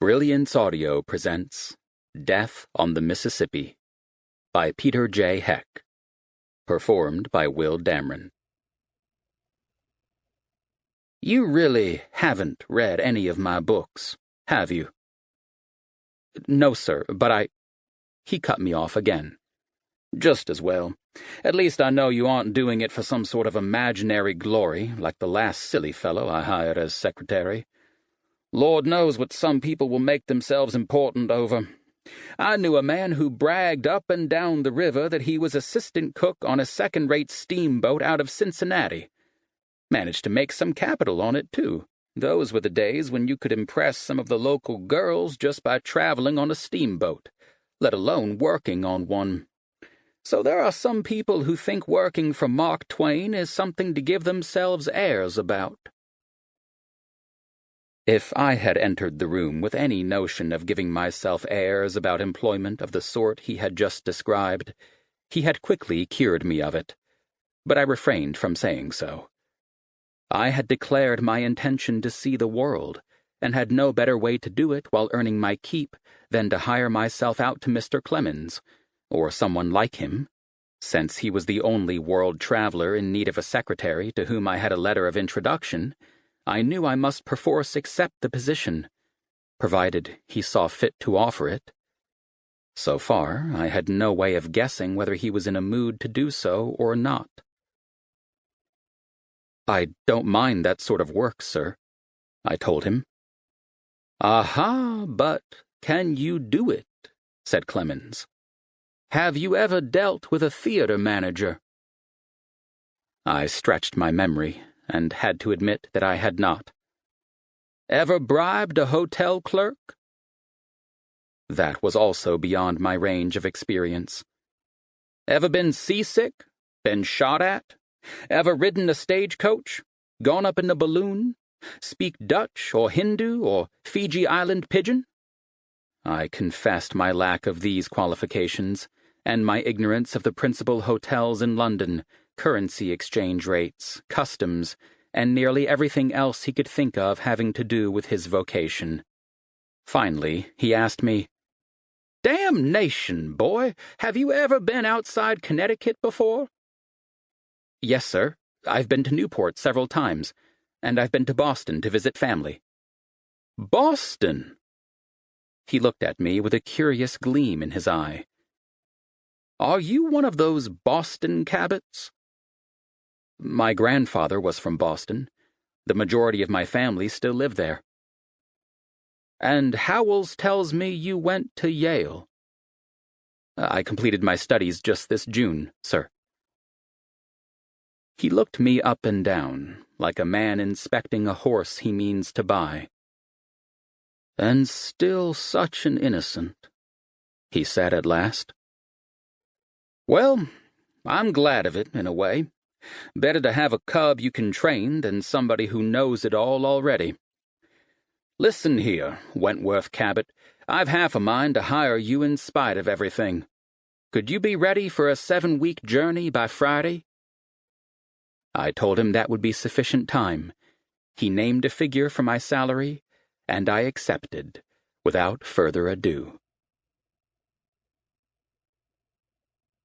Brilliance Audio presents Death on the Mississippi by Peter J. Heck. Performed by Will Dameron. You really haven't read any of my books, have you? No, sir, but He cut me off again. Just as well. At least I know you aren't doing it for some sort of imaginary glory, like the last silly fellow I hired as secretary. Lord knows what some people will make themselves important over. I knew a man who bragged up and down the river that he was assistant cook on a second-rate steamboat out of Cincinnati. Managed to make some capital on it, too. Those were the days when you could impress some of the local girls just by traveling on a steamboat, let alone working on one. So there are some people who think working for Mark Twain is something to give themselves airs about. If I had entered the room with any notion of giving myself airs about employment of the sort he had just described, he had quickly cured me of it, but I refrained from saying so. I had declared my intention to see the world, and had no better way to do it while earning my keep than to hire myself out to Mr. Clemens, or someone like him, since he was the only world traveler in need of a secretary to whom I had a letter of introduction. I knew I must perforce accept the position, provided he saw fit to offer it. So far, I had no way of guessing whether he was in a mood to do so or not. I don't mind that sort of work, sir, I told him. Aha, but can you do it? Said Clemens. Have you ever dealt with a theater manager? I stretched my memory and had to admit that I had not. Ever bribed a hotel clerk? That was also beyond my range of experience. Ever been seasick? Been shot at? Ever ridden a stagecoach? Gone up in a balloon? Speak Dutch or Hindu or Fiji Island pidgin? I confessed my lack of these qualifications and my ignorance of the principal hotels in London, currency exchange rates, customs, and nearly everything else he could think of having to do with his vocation. Finally, he asked me, "Damnation, boy, have you ever been outside Connecticut before?" Yes, sir. I've been to Newport several times, and I've been to Boston to visit family. Boston? He looked at me with a curious gleam in his eye. Are you one of those Boston Cabots? My grandfather was from Boston. The majority of my family still live there. And Howells tells me you went to Yale. I completed my studies just this June, sir. He looked me up and down, like a man inspecting a horse he means to buy. And still such an innocent, he said at last. Well, I'm glad of it, in a way. Better to have a cub you can train than somebody who knows it all already. Listen here, Wentworth Cabot, I've half a mind to hire you in spite of everything. Could you be ready for a 7-week journey by Friday? I told him that would be sufficient time. He named a figure for my salary, and I accepted, without further ado.